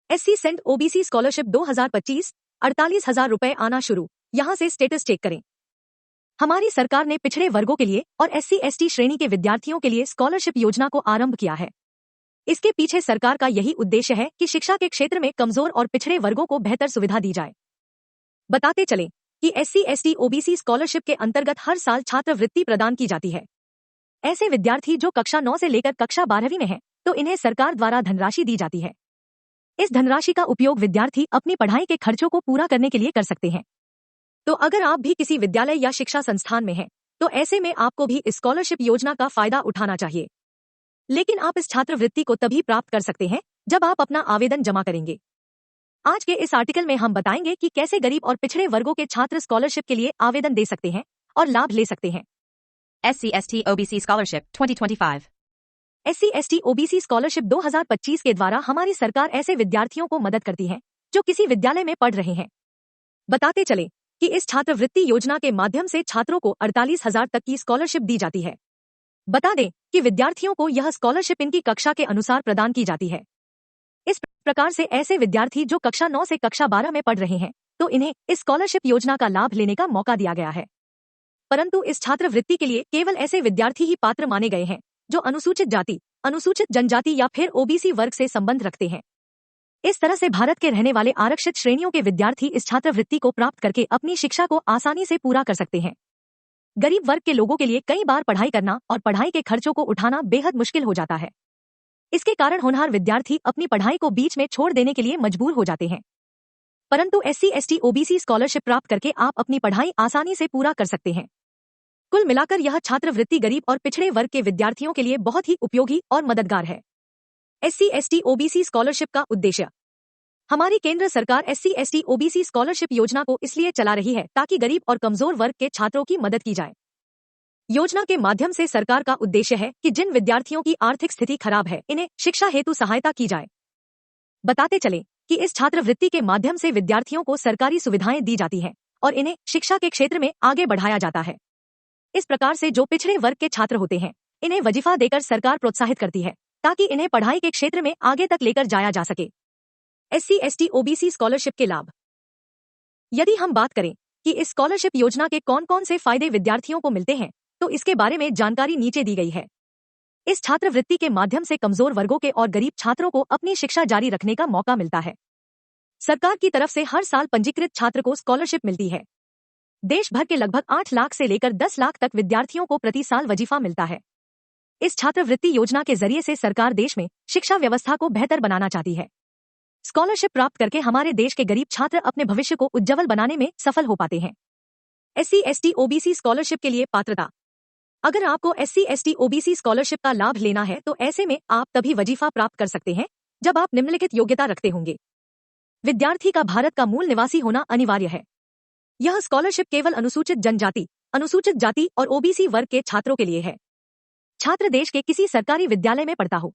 SC Saint OBC scholarship 2025 48,000 रुपए आना शुरू। यहाँ से स्टेटस चेक करें। हमारी सरकार ने पिछड़े वर्गों के लिए और SC ST श्रेणी के विद्यार्थियों के लिए स्कॉलरशिप योजना को आरंभ किया है। इसके पीछे सरकार का यही उद्देश्य है कि शिक्षा के क्षेत्र में कमजोर और पिछड़े वर्गों को बेहतर सुविधा दी जाए। बताते चलें कि SC ST OBC स्कॉलरशिप के अंतर्गत हर साल छात्रवृत्ति प्रदान की जाती है। ऐसे विद्यार्थी जो कक्षा 9 से लेकर कक्षा 12वीं में हैं, तो इन्हें सरकार द्वारा धनराशि दी जाती है। इस धनराशि का उपयोग विद्यार्थी अपनी पढ़ाई के खर्चों को पूरा करने के लिए कर सकते हैं। तो अगर आप भी किसी विद्यालय या शिक्षा संस्थान में हैं, तो ऐसे में आपको भी इस स्कॉलरशिप योजना का फायदा उठाना चाहिए। लेकिन आप इस छात्रवृत्ति को तभी प्राप्त कर सकते हैं जब आप अपना आवेदन जमा करेंगे। आज के इस आर्टिकल में हम बताएंगे कि कैसे गरीब और पिछड़े वर्गों के छात्र स्कॉलरशिप के लिए आवेदन दे सकते हैं और लाभ ले सकते हैं। SC ST OBC Scholarship 2025 SC ST OBC scholarship 2025 के द्वारा हमारी सरकार ऐसे विद्यार्थियों को मदद करती है जो किसी विद्यालय में पढ़ रहे हैं। बताते चले कि इस छात्रवृत्ति योजना के माध्यम से छात्रों को 48,000 तक की स्कॉलरशिप दी जाती है। बता दें कि विद्यार्थियों को यह स्कॉलरशिप इनकी कक्षा के अनुसार प्रदान की जाती है। इस प्रकार से ऐसे विद्यार्थी जो कक्षा 9 से कक्षा 12 में पढ़ रहे हैं, तो इन्हें इस स्कॉलरशिप योजना का लाभ लेने का मौका दिया गया है। परंतु इस छात्रवृत्ति के लिए केवल ऐसे विद्यार्थी ही पात्र माने गए हैं जो अनुसूचित जाति, अनुसूचित जनजाति या फिर OBC वर्ग से संबंध रखते हैं। इस तरह से भारत के रहने वाले आरक्षित श्रेणियों के विद्यार्थी इस छात्रवृत्ति को प्राप्त करके अपनी शिक्षा को आसानी से पूरा कर सकते हैं। गरीब वर्ग के लोगों के लिए कई बार पढ़ाई करना और पढ़ाई के खर्चों को उठाना बेहद मुश्किल हो जाता है। इसके कारण होनहार विद्यार्थी अपनी पढ़ाई को बीच में छोड़ देने के लिए मजबूर हो जाते हैं। परंतु SC ST OBC स्कॉलरशिप प्राप्त करके आप अपनी पढ़ाई आसानी से पूरा कर सकते हैं। कुल मिलाकर यह छात्रवृत्ति गरीब और पिछड़े वर्ग के विद्यार्थियों के लिए बहुत ही उपयोगी और मददगार है। SC ST OBC स्कॉलरशिप का उद्देश्य। हमारी केंद्र सरकार SC ST OBC स्कॉलरशिप योजना को इसलिए चला रही है ताकि गरीब और कमजोर वर्ग के छात्रों की मदद की जाए। योजना के माध्यम से सरकार का उद्देश्य है कि जिन विद्यार्थियों की आर्थिक स्थिति खराब है, इन्हें शिक्षा हेतु सहायता की जाए। बताते चले कि इस छात्रवृत्ति के माध्यम से विद्यार्थियों को सरकारी सुविधाएं दी जाती हैं और इन्हें शिक्षा के क्षेत्र में आगे बढ़ाया जाता है। इस प्रकार से जो पिछड़े वर्ग के छात्र होते हैं, इन्हें वजीफा देकर सरकार प्रोत्साहित करती है ताकि इन्हें पढ़ाई के क्षेत्र में आगे तक लेकर जाया जा सके। SC ST OBC स्कॉलरशिप के लाभ। यदि हम बात करें कि इस स्कॉलरशिप योजना के कौन कौन से फायदे विद्यार्थियों को मिलते हैं, तो इसके बारे में जानकारी नीचे दी गई है। इस छात्रवृत्ति के माध्यम से कमजोर वर्गों के और गरीब छात्रों को अपनी शिक्षा जारी रखने का मौका मिलता है। सरकार की तरफ से हर साल पंजीकृत छात्र को स्कॉलरशिप मिलती है। देश भर के लगभग 8 लाख से लेकर 10 लाख तक विद्यार्थियों को प्रति साल वजीफा मिलता है। इस छात्रवृत्ति योजना के जरिए से सरकार देश में शिक्षा व्यवस्था को बेहतर बनाना चाहती है। स्कॉलरशिप प्राप्त करके हमारे देश के गरीब छात्र अपने भविष्य को उज्जवल बनाने में सफल हो पाते हैं। SC ST OBC स्कॉलरशिप के लिए पात्रता। अगर आपको SC ST OBC स्कॉलरशिप का लाभ लेना है, तो ऐसे में आप तभी वजीफा प्राप्त कर सकते हैं जब आप निम्नलिखित योग्यता रखते होंगे। विद्यार्थी का भारत का मूल निवासी होना अनिवार्य है। यह स्कॉलरशिप केवल अनुसूचित जनजाति, अनुसूचित जाति और OBC वर्ग के छात्रों के लिए है। छात्र देश के किसी सरकारी विद्यालय में पढ़ता हो।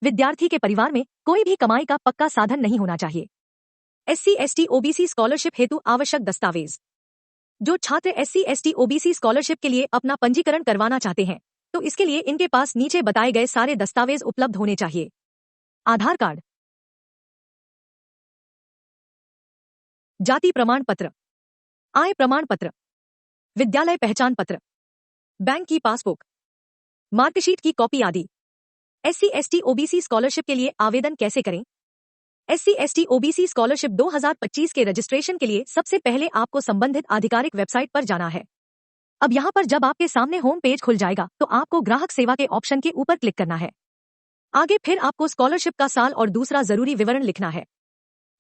विद्यार्थी के परिवार में कोई भी कमाई का पक्का साधन नहीं होना चाहिए। SC ST OBC स्कॉलरशिप हेतु आवश्यक दस्तावेज। जो छात्र SC ST OBC स्कॉलरशिप के लिए अपना पंजीकरण करवाना चाहते हैं, तो इसके लिए इनके पास नीचे बताए गए सारे दस्तावेज उपलब्ध होने चाहिए। आधार कार्ड, जाति प्रमाण पत्र, आय प्रमाण पत्र, विद्यालय पहचान पत्र, बैंक की पासबुक, मार्कशीट की कॉपी आदि। SC ST OBC स्कॉलरशिप के लिए आवेदन कैसे करें? SC ST OBC स्कॉलरशिप 2025 के रजिस्ट्रेशन के लिए सबसे पहले आपको संबंधित आधिकारिक वेबसाइट पर जाना है। अब यहाँ पर जब आपके सामने होम पेज खुल जाएगा, तो आपको ग्राहक सेवा के ऑप्शन के ऊपर क्लिक करना है। आगे फिर आपको स्कॉलरशिप का साल और दूसरा जरूरी विवरण लिखना है।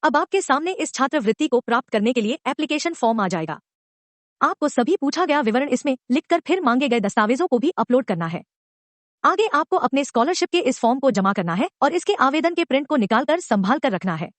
अब आपके सामने इस छात्रवृत्ति को प्राप्त करने के लिए एप्लीकेशन फॉर्म आ जाएगा। आपको सभी पूछा गया विवरण इसमें लिखकर फिर मांगे गए दस्तावेजों को भी अपलोड करना है। आगे आपको अपने स्कॉलरशिप के इस फॉर्म को जमा करना है और इसके आवेदन के प्रिंट को निकालकर संभाल कर रखना है।